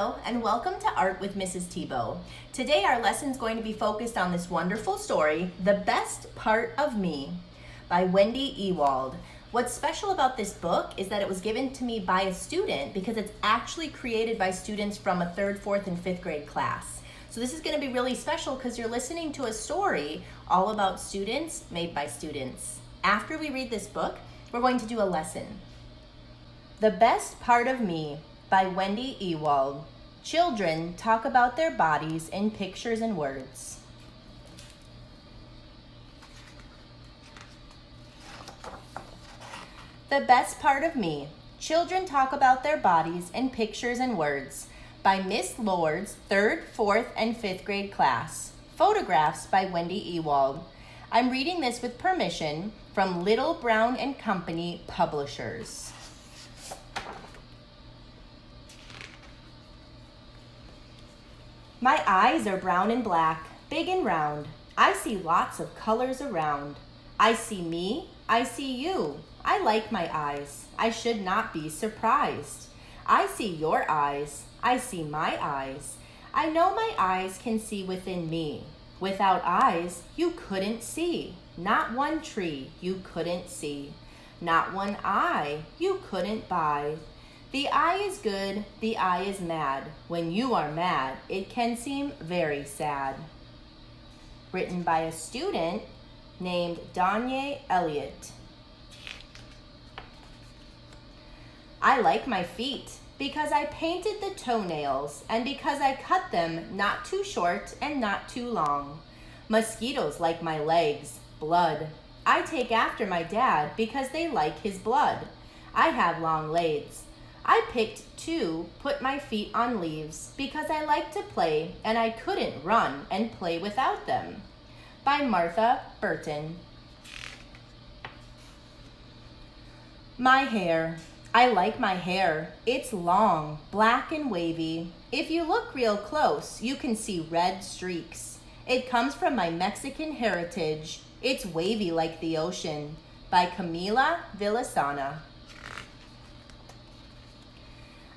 Hello, and welcome to Art with Mrs. Thibault. Today our lesson is going to be focused on this wonderful story, The Best Part of Me, by Wendy Ewald. What's special about this book is that it was given to me by a student because it's actually created by students from a 3rd, 4th, and 5th grade class. So this is going to be really special because you're listening to a story all about students made by students. After we read this book, we're going to do a lesson. The Best Part of Me by Wendy Ewald. Children talk about their bodies in pictures and words. The Best Part of Me. Children talk about their bodies in pictures and words by Miss Lord's 3rd, 4th, and 5th grade class. Photographs by Wendy Ewald. I'm reading this with permission from Little Brown and Company Publishers. My eyes are brown and black, big and round. I see lots of colors around. I see me, I see you. I like my eyes. I should not be surprised. I see your eyes. I see my eyes. I know my eyes can see within me. Without eyes, you couldn't see. Not one tree you couldn't see. Not one eye you couldn't buy. The eye is good, the eye is mad. When you are mad, it can seem very sad. Written by a student named Danye Elliott. I like my feet because I painted the toenails and because I cut them not too short and not too long. Mosquitoes like my legs, blood. I take after my dad because they like his blood. I have long legs. I picked 2, put my feet on leaves because I like to play and I couldn't run and play without them. By Martha Burton. My hair. I like my hair. It's long, black and wavy. If you look real close, you can see red streaks. It comes from my Mexican heritage. It's wavy like the ocean. By Camila Villasana.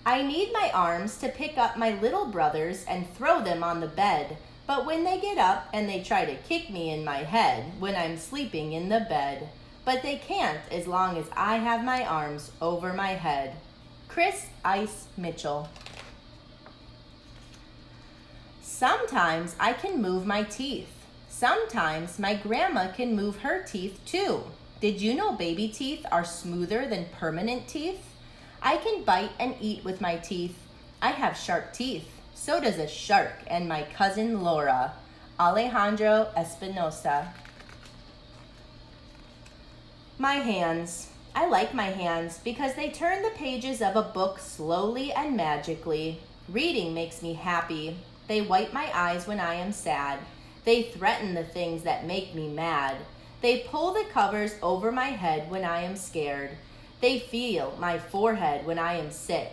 I need my arms to pick up my little brothers and throw them on the bed, but when they get up and they try to kick me in my head when I'm sleeping in the bed, but they can't as long as I have my arms over my head. Chris Ice Mitchell. Sometimes I can move my teeth. Sometimes my grandma can move her teeth too. Did you know baby teeth are smoother than permanent teeth? I can bite and eat with my teeth. I have sharp teeth. So does a shark and my cousin Laura. Alejandro Espinosa. My hands. I like my hands because they turn the pages of a book slowly and magically. Reading makes me happy. They wipe my eyes when I am sad. They threaten the things that make me mad. They pull the covers over my head when I am scared. They feel my forehead when I am sick.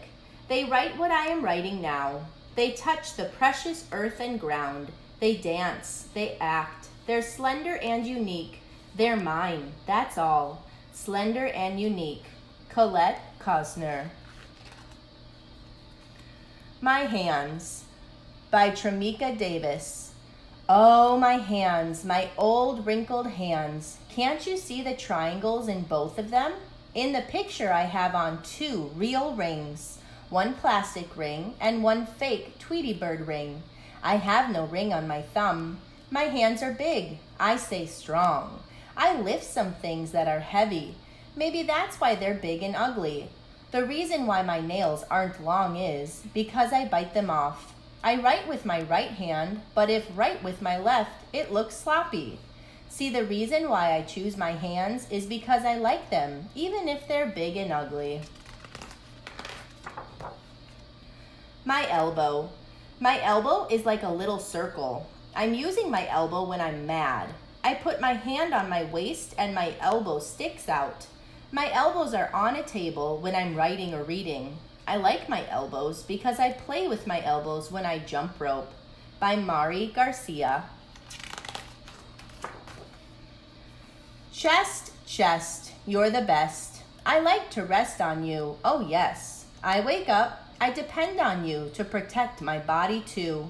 They write what I am writing now. They touch the precious earth and ground. They dance, they act. They're slender and unique. They're mine, that's all. Slender and unique. Colette Cosner. My hands. By Tramika Davis. Oh, my hands, my old wrinkled hands. Can't you see the triangles in both of them? In the picture, I have on 2 real rings, 1 plastic ring and 1 fake Tweety Bird ring. I have no ring on my thumb. My hands are big. I stay strong. I lift some things that are heavy. Maybe that's why they're big and ugly. The reason why my nails aren't long is because I bite them off. I write with my right hand, but if write with my left, it looks sloppy. See, the reason why I choose my hands is because I like them, even if they're big and ugly. My elbow. My elbow is like a little circle. I'm using my elbow when I'm mad. I put my hand on my waist and my elbow sticks out. My elbows are on a table when I'm writing or reading. I like my elbows because I play with my elbows when I jump rope. By Mari Garcia. Chest, chest, you're the best. I like to rest on you, oh yes. I wake up, I depend on you to protect my body too.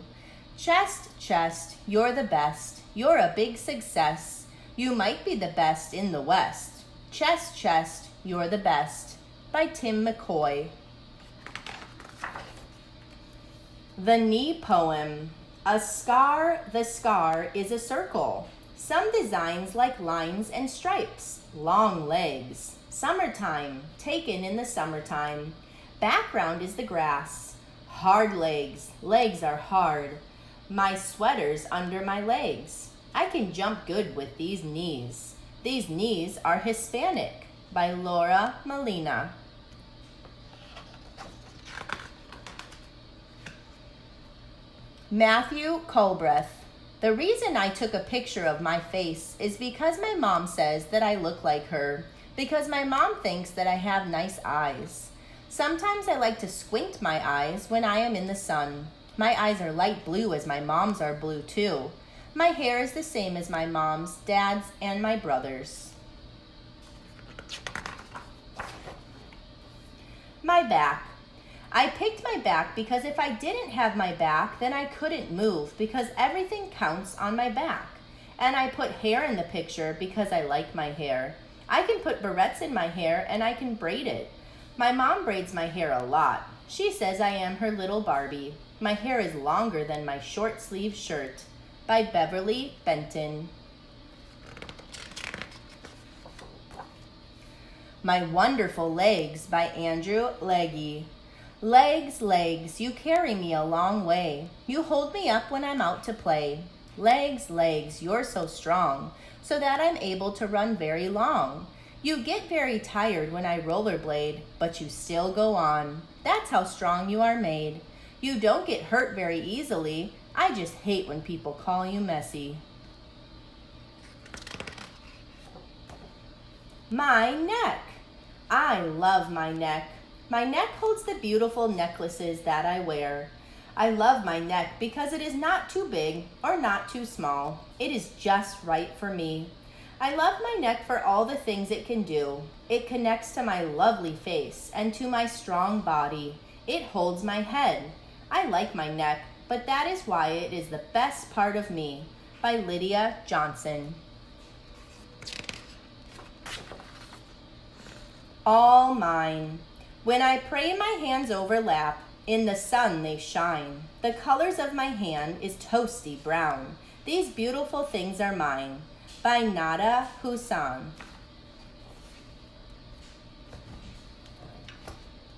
Chest, chest, you're the best. You're a big success. You might be the best in the West. Chest, chest, you're the best. By Tim McCoy. The Knee Poem. A scar, the scar is a circle. Some designs like lines and stripes. Long legs. Summertime, taken in the summertime. Background is the grass. Hard legs, legs are hard. My sweater's under my legs. I can jump good with these knees. These knees are Hispanic. By Laura Molina. Matthew Colbreth. The reason I took a picture of my face is because my mom says that I look like her. Because my mom thinks that I have nice eyes. Sometimes I like to squint my eyes when I am in the sun. My eyes are light blue as my mom's are blue too. My hair is the same as my mom's, dad's, and my brother's. My back. I picked my back because if I didn't have my back, then I couldn't move because everything counts on my back. And I put hair in the picture because I like my hair. I can put barrettes in my hair and I can braid it. My mom braids my hair a lot. She says I am her little Barbie. My hair is longer than my short sleeve shirt. By Beverly Benton. My Wonderful Legs by Andrew Legge. Legs, legs, you carry me a long way. You hold me up when I'm out to play. Legs, legs, you're so strong, so that I'm able to run very long. You get very tired when I rollerblade, but you still go on. That's how strong you are made. You don't get hurt very easily. I just hate when people call you messy. My neck. I love my neck. My neck holds the beautiful necklaces that I wear. I love my neck because it is not too big or not too small. It is just right for me. I love my neck for all the things it can do. It connects to my lovely face and to my strong body. It holds my head. I like my neck, but that is why it is the best part of me. By Lydia Johnson. All mine. When I pray, my hands overlap. In the sun they shine. The colors of my hand is toasty brown. These beautiful things are mine. By Nada Hussain.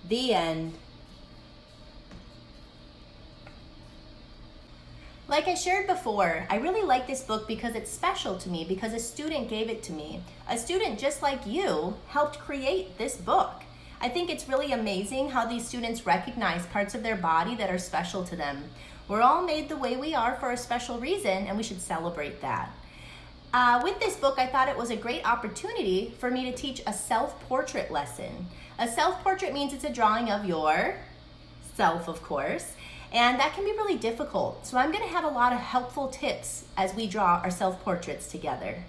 The end. Like I shared before, I really like this book because it's special to me because a student gave it to me. A student just like you helped create this book. I think it's really amazing how these students recognize parts of their body that are special to them. We're all made the way we are for a special reason, and we should celebrate that. With this book, I thought it was a great opportunity for me to teach a self-portrait lesson. A self-portrait means it's a drawing of yourself, of course, and that can be really difficult. So I'm going to have a lot of helpful tips as we draw our self-portraits together.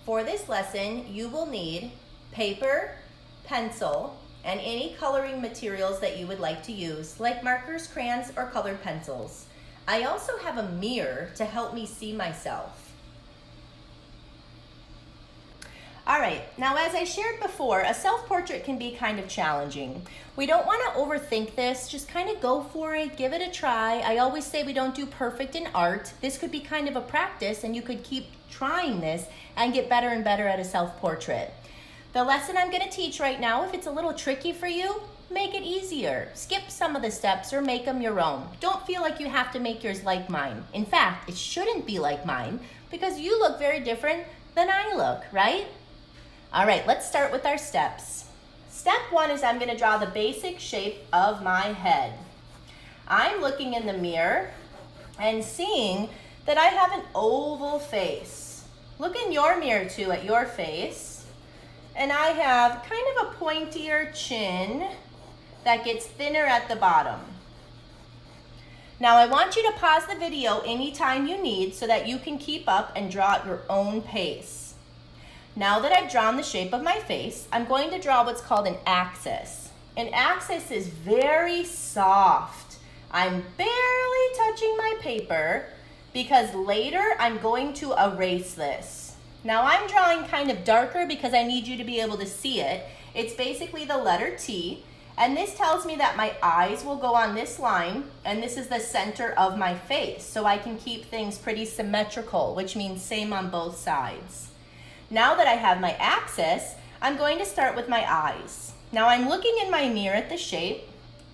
For this lesson, you will need paper, pencil, and any coloring materials that you would like to use, like markers, crayons, or colored pencils. I also have a mirror to help me see myself. All right, now as I shared before, a self-portrait can be kind of challenging. We don't want to overthink this, just kind of go for it, give it a try. I always say we don't do perfect in art. This could be kind of a practice and you could keep trying this and get better and better at a self-portrait. The lesson I'm going to teach right now, if it's a little tricky for you, make it easier. Skip some of the steps or make them your own. Don't feel like you have to make yours like mine. In fact, it shouldn't be like mine because you look very different than I look, right? All right, let's start with our steps. Step one is I'm going to draw the basic shape of my head. I'm looking in the mirror and seeing that I have an oval face. Look in your mirror too at your face. And I have kind of a pointier chin that gets thinner at the bottom. Now I want you to pause the video anytime you need so that you can keep up and draw at your own pace. Now that I've drawn the shape of my face, I'm going to draw what's called an axis. An axis is very soft. I'm barely touching my paper because later I'm going to erase this. Now I'm drawing kind of darker because I need you to be able to see it. It's basically the letter T, and this tells me that my eyes will go on this line, and this is the center of my face, so I can keep things pretty symmetrical, which means same on both sides. Now that I have my axis, I'm going to start with my eyes. Now I'm looking in my mirror at the shape,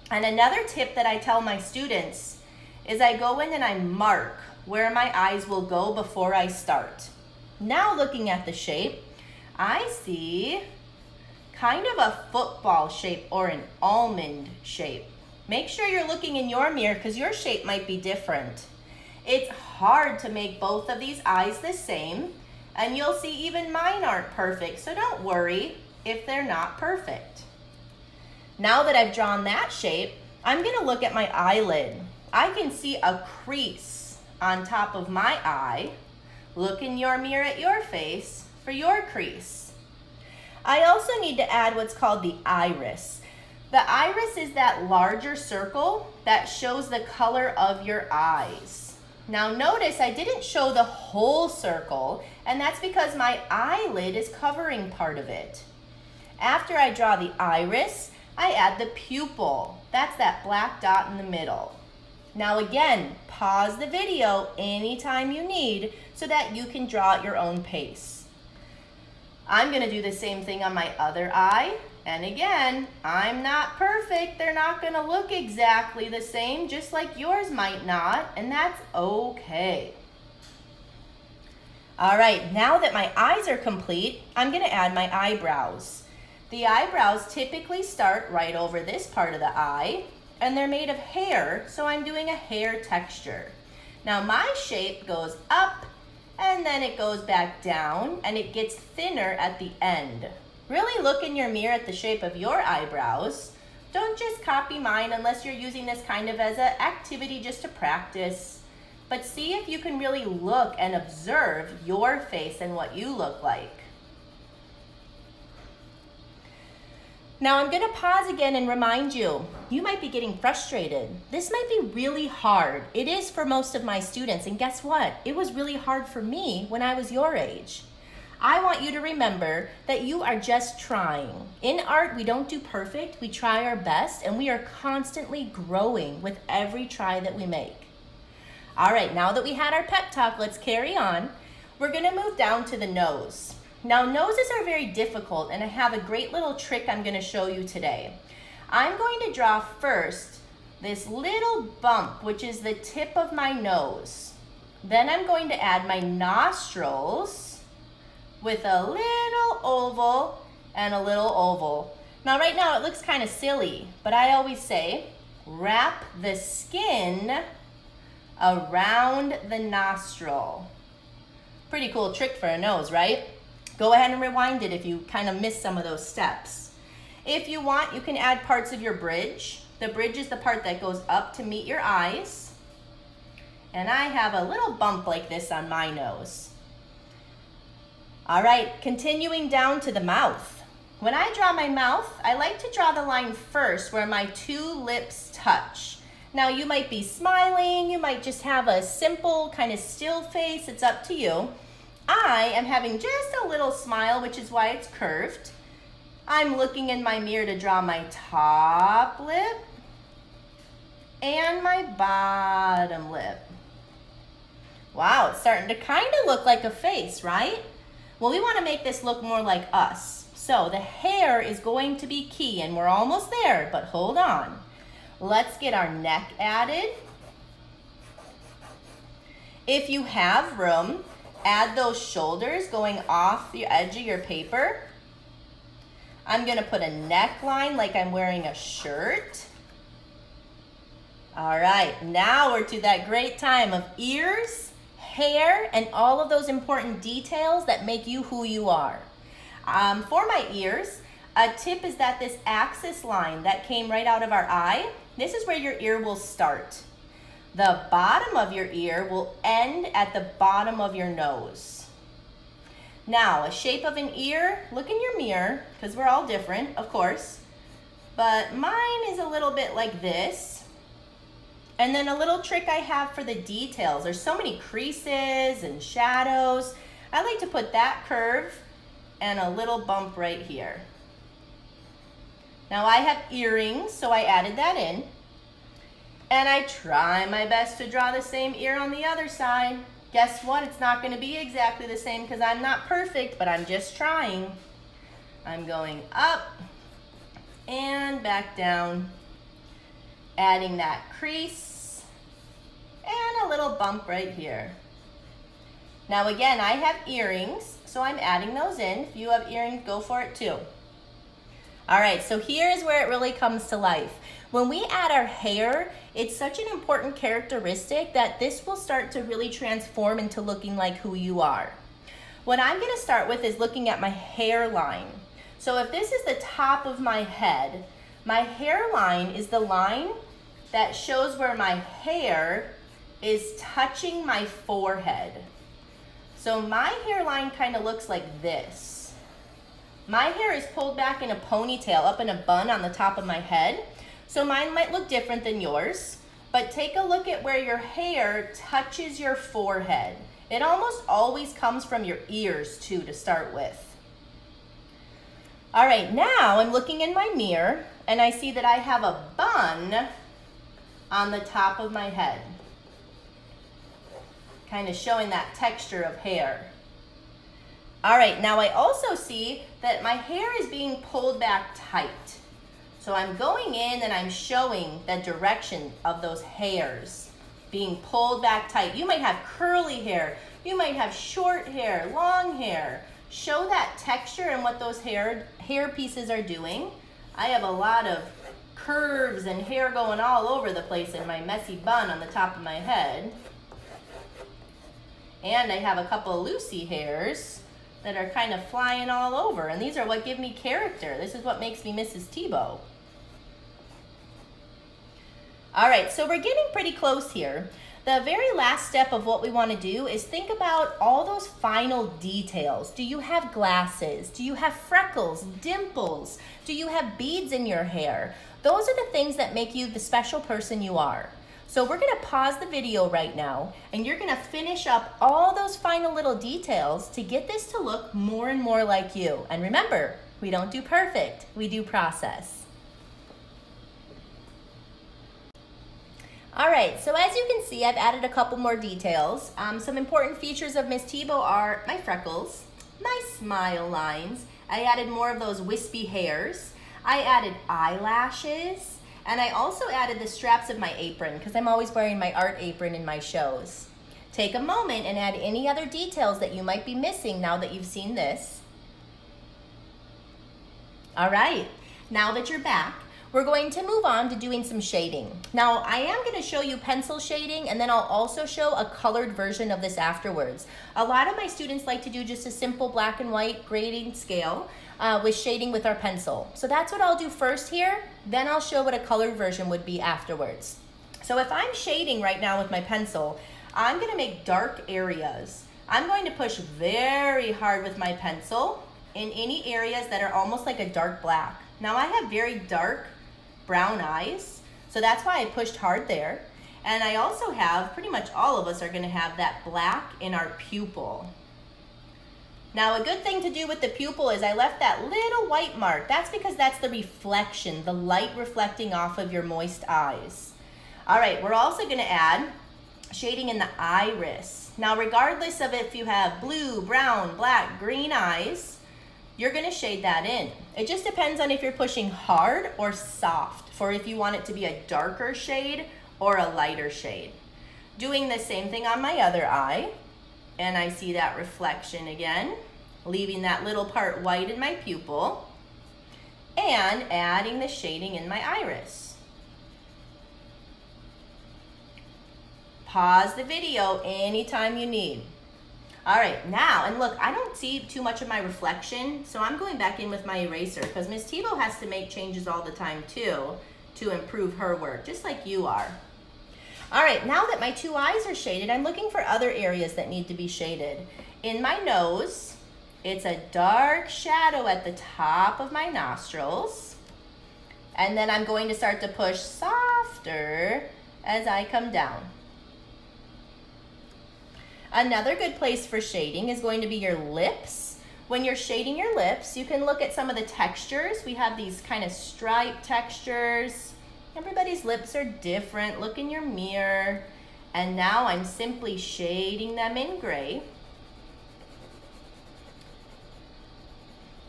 and another tip that I tell my students is I go in and I mark where my eyes will go before I start. Now looking at the shape, I see kind of a football shape or an almond shape. Make sure you're looking in your mirror because your shape might be different. It's hard to make both of these eyes the same, and you'll see even mine aren't perfect, so don't worry if they're not perfect. Now that I've drawn that shape, I'm gonna look at my eyelid. I can see a crease on top of my eye. Look in your mirror at your face for your crease. I also need to add what's called the iris. The iris is that larger circle that shows the color of your eyes. Now notice I didn't show the whole circle, and that's because my eyelid is covering part of it. After I draw the iris, I add the pupil. That's that black dot in the middle. Now again, pause the video anytime you need so that you can draw at your own pace. I'm gonna do the same thing on my other eye. And again, I'm not perfect. They're not gonna look exactly the same, just like yours might not, and that's okay. All right, now that my eyes are complete, I'm gonna add my eyebrows. The eyebrows typically start right over this part of the eye, and they're made of hair, so I'm doing a hair texture. Now my shape goes up, and then it goes back down, and it gets thinner at the end. Really look in your mirror at the shape of your eyebrows. Don't just copy mine unless you're using this kind of as an activity just to practice. But see if you can really look and observe your face and what you look like. Now I'm gonna pause again and remind you, you might be getting frustrated. This might be really hard. It is for most of my students, and guess what? It was really hard for me when I was your age. I want you to remember that you are just trying. In art, we don't do perfect, we try our best, and we are constantly growing with every try that we make. All right, now that we had our pep talk, let's carry on. We're gonna move down to the nose. Now, noses are very difficult, and I have a great little trick I'm gonna show you today. I'm going to draw first this little bump, which is the tip of my nose. Then I'm going to add my nostrils with a little oval and a little oval. Now, right now it looks kind of silly, but I always say, wrap the skin around the nostril. Pretty cool trick for a nose, right? Go ahead and rewind it if you kind of missed some of those steps. If you want, you can add parts of your bridge. The bridge is the part that goes up to meet your eyes. And I have a little bump like this on my nose. All right, continuing down to the mouth. When I draw my mouth, I like to draw the line first where my two lips touch. Now you might be smiling, you might just have a simple kind of still face, it's up to you. I am having just a little smile, which is why it's curved. I'm looking in my mirror to draw my top lip and my bottom lip. Wow, it's starting to kind of look like a face, right? Well, we want to make this look more like us. So the hair is going to be key, and we're almost there, but hold on. Let's get our neck added. If you have room, add those shoulders going off the edge of your paper. I'm gonna put a neckline like I'm wearing a shirt. All right, now we're to that great time of ears, hair, and all of those important details that make you who you are. For my ears, a tip is that this axis line that came right out of our eye, this is where your ear will start. The bottom of your ear will end at the bottom of your nose. Now, a shape of an ear, look in your mirror, because we're all different, of course. but mine is a little bit like this. And then a little trick I have for the details. There's so many creases and shadows. I like to put that curve and a little bump right here. Now I have earrings, so I added that in. And I try my best to draw the same ear on the other side. Guess what? It's not going to be exactly the same because I'm not perfect, but I'm just trying. I'm going up and back down, adding that crease and a little bump right here. Now again, I have earrings, so I'm adding those in. If you have earrings, go for it too. All right, so here's where it really comes to life. When we add our hair, it's such an important characteristic that this will start to really transform into looking like who you are. What I'm gonna start with is looking at my hairline. So if this is the top of my head, my hairline is the line that shows where my hair is touching my forehead. So my hairline kind of looks like this. My hair is pulled back in a ponytail, up in a bun on the top of my head. So mine might look different than yours, but take a look at where your hair touches your forehead. It almost always comes from your ears too to start with. All right, now I'm looking in my mirror and I see that I have a bun on the top of my head, kind of showing that texture of hair. All right, now I also see that my hair is being pulled back tight. So I'm going in and I'm showing the direction of those hairs being pulled back tight. You might have curly hair, you might have short hair, long hair. Show that texture and what those hair pieces are doing. I have a lot of curves and hair going all over the place in my messy bun on the top of my head. And I have a couple of loosey hairs that are kind of flying all over. And these are what give me character. This is what makes me Mrs. Thibault. All right, so we're getting pretty close here. The very last step of what we want to do is think about all those final details. Do you have glasses? Do you have freckles, dimples? Do you have beads in your hair? Those are the things that make you the special person you are. So we're gonna pause the video right now and you're gonna finish up all those final little details to get this to look more and more like you. And remember, we don't do perfect, we do process. All right, so as you can see, I've added a couple more details. Some important features of Miss Thibault are my freckles, my smile lines. I added more of those wispy hairs. I added eyelashes. And I also added the straps of my apron because I'm always wearing my art apron in my shows. Take a moment and add any other details that you might be missing now that you've seen this. All right, now that you're back, we're going to move on to doing some shading. Now, I am going to show you pencil shading and then I'll also show a colored version of this afterwards. A lot of my students like to do just a simple black and white grading scale with shading with our pencil. So that's what I'll do first here, then I'll show what a colored version would be afterwards. So if I'm shading right now with my pencil, I'm going to make dark areas. I'm going to push very hard with my pencil in any areas that are almost like a dark black. Now I have very dark brown eyes, so that's why I pushed hard there. And I also have, pretty much all of us are gonna have that black in our pupil. Now a good thing to do with the pupil is I left that little white mark. That's because that's the reflection, the light reflecting off of your moist eyes. All right, we're also gonna add shading in the iris. Now regardless of if you have blue, brown, black, green eyes, you're gonna shade that in. It just depends on if you're pushing hard or soft, for if you want it to be a darker shade or a lighter shade. Doing the same thing on my other eye, and I see that reflection again, leaving that little part white in my pupil, and adding the shading in my iris. Pause the video anytime you need. All right, now, and look, I don't see too much of my reflection, so I'm going back in with my eraser because Miss Thibault has to make changes all the time too to improve her work, just like you are. All right, now that my two eyes are shaded, I'm looking for other areas that need to be shaded. In my nose, it's a dark shadow at the top of my nostrils. And then I'm going to start to push softer as I come down. Another good place for shading is going to be your lips. When you're shading your lips, you can look at some of the textures. We have these kind of stripe textures. Everybody's lips are different. Look in your mirror. And now I'm simply shading them in gray.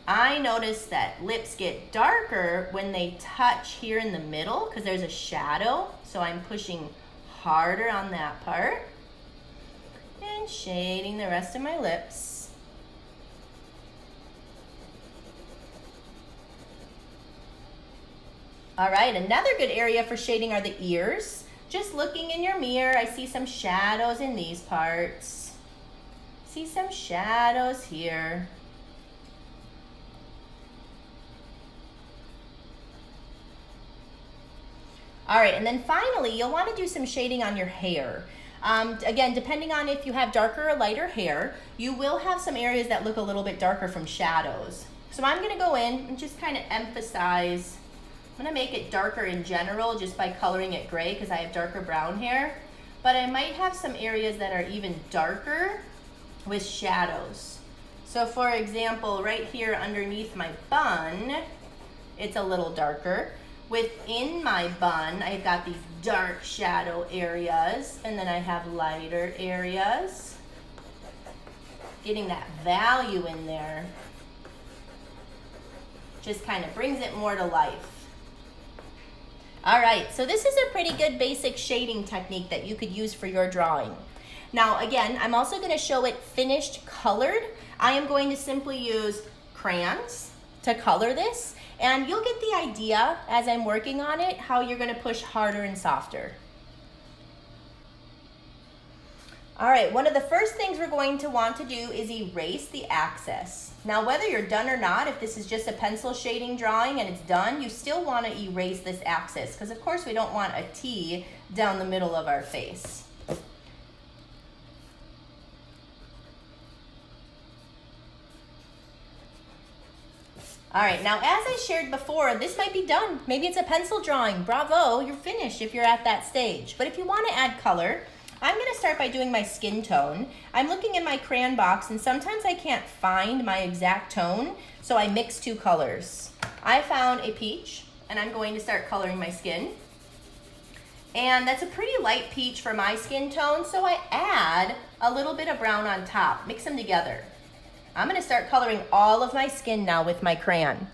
I notice that lips get darker when they touch here in the middle because there's a shadow. So I'm pushing harder on that part and shading the rest of my lips. All right, another good area for shading are the ears. Just looking in your mirror, I see some shadows in these parts. See some shadows here. All right, and then finally, you'll want to do some shading on your hair. Again, depending on if you have darker or lighter hair, you will have some areas that look a little bit darker from shadows. So I'm going to go in and just kind of emphasize. I'm going to make it darker in general just by coloring it gray because I have darker brown hair. But I might have some areas that are even darker with shadows. So for example, right here underneath my bun, it's a little darker. Within my bun, I've got these dark shadow areas, and then I have lighter areas. Getting that value in there just kind of brings it more to life. All right, so this is a pretty good basic shading technique that you could use for your drawing. Now, again, I'm also going to show it finished colored. I am going to simply use crayons to color this. And you'll get the idea as I'm working on it, how you're going to push harder and softer. All right, one of the first things we're going to want to do is erase the axis. Now, whether you're done or not, if this is just a pencil shading drawing and it's done, you still want to erase this axis because, of course, we don't want a T down the middle of our face. All right, now as I shared before, this might be done. Maybe it's a pencil drawing. Bravo, you're finished if you're at that stage. But if you want to add color, I'm going to start by doing my skin tone. I'm looking in my crayon box, and sometimes I can't find my exact tone, so I mix two colors. I found a peach, and I'm going to start coloring my skin. And that's a pretty light peach for my skin tone, so I add a little bit of brown on top. Mix them together. I'm going to start coloring all of my skin now with my crayon.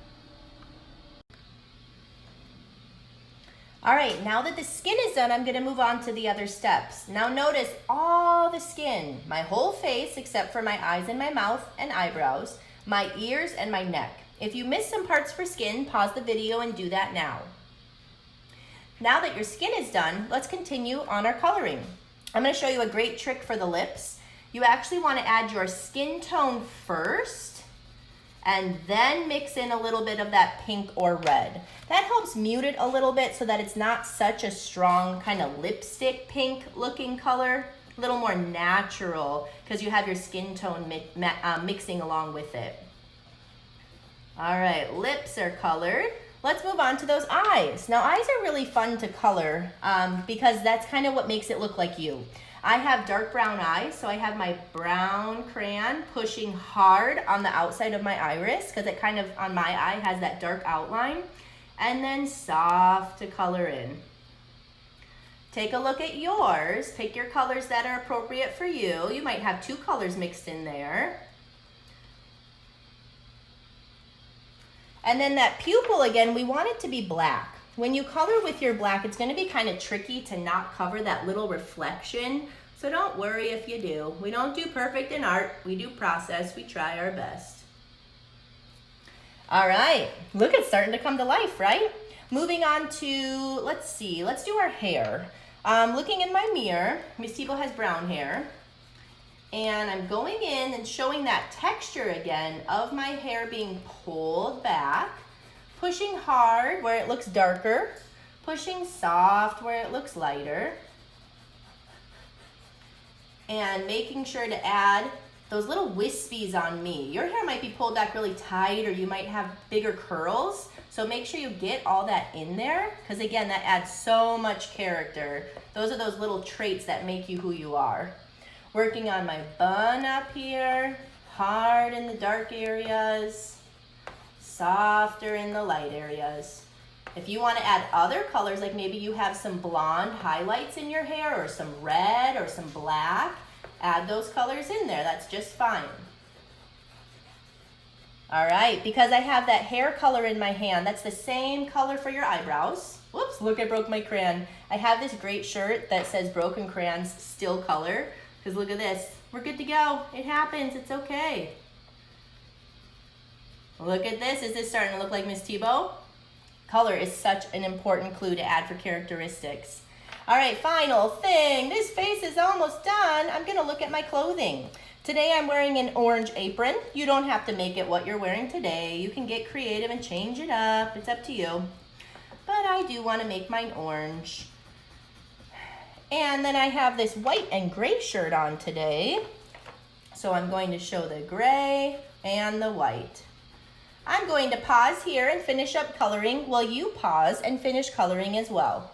All right, now that the skin is done, I'm going to move on to the other steps. Now notice all the skin, my whole face except for my eyes and my mouth and eyebrows, my ears and my neck. If you missed some parts for skin, pause the video and do that now. Now that your skin is done, let's continue on our coloring. I'm going to show you a great trick for the lips. You actually want to add your skin tone first and then mix in a little bit of that pink or red. That helps mute it a little bit so that it's not such a strong kind of lipstick pink looking color, a little more natural because you have your skin tone mixing along with it. All right, lips are colored. Let's move on to those eyes. Now eyes are really fun to color because that's kind of what makes it look like you. I have dark brown eyes, so I have my brown crayon pushing hard on the outside of my iris because it kind of, on my eye, has that dark outline. And then soft to color in. Take a look at yours. Pick your colors that are appropriate for you. You might have two colors mixed in there. And then that pupil, again, we want it to be black. When you color with your black, it's going to be kind of tricky to not cover that little reflection. So don't worry if you do. We don't do perfect in art. We do process. We try our best. All right. Look, it's starting to come to life, right? Moving on to, let's see. Let's do our hair. Looking in my mirror, Miss Thibault has brown hair. And I'm going in and showing that texture again of my hair being pulled back. Pushing hard where it looks darker, pushing soft where it looks lighter, and making sure to add those little wispies on me. Your hair might be pulled back really tight, or you might have bigger curls. So make sure you get all that in there, because again, that adds so much character. Those are those little traits that make you who you are. Working on my bun up here, hard in the dark areas, softer in the light areas. If you want to add other colors, like maybe you have some blonde highlights in your hair, or some red or some black, add those colors in there. That's just fine. All right, because I have that hair color in my hand, that's the same color for your eyebrows. Whoops, look, I broke my crayon. I have this great shirt that says broken crayons still color, because look at this. We're good to go. It happens. It's okay. Look at this. Is this starting to look like Miss Thibault? Color is such an important clue to add for characteristics. All right, final thing. This face is almost done. I'm going to look at my clothing. Today I'm wearing an orange apron. You don't have to make it what you're wearing today. You can get creative and change it up. It's up to you. But I do want to make mine orange. And then I have this white and gray shirt on today. So I'm going to show the gray and the white. I'm going to pause here and finish up coloring while you pause and finish coloring as well.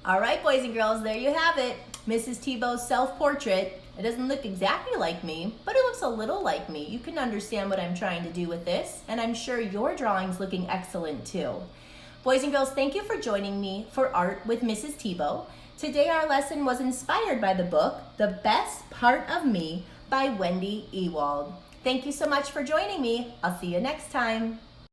All right, boys and girls, there you have it. Mrs. Thibault's self-portrait. It doesn't look exactly like me, but it looks a little like me. You can understand what I'm trying to do with this, and I'm sure your drawing's looking excellent too. Boys and girls, thank you for joining me for Art with Mrs. Thibault. Today our lesson was inspired by the book, The Best Part of Me by Wendy Ewald. Thank you so much for joining me. I'll see you next time.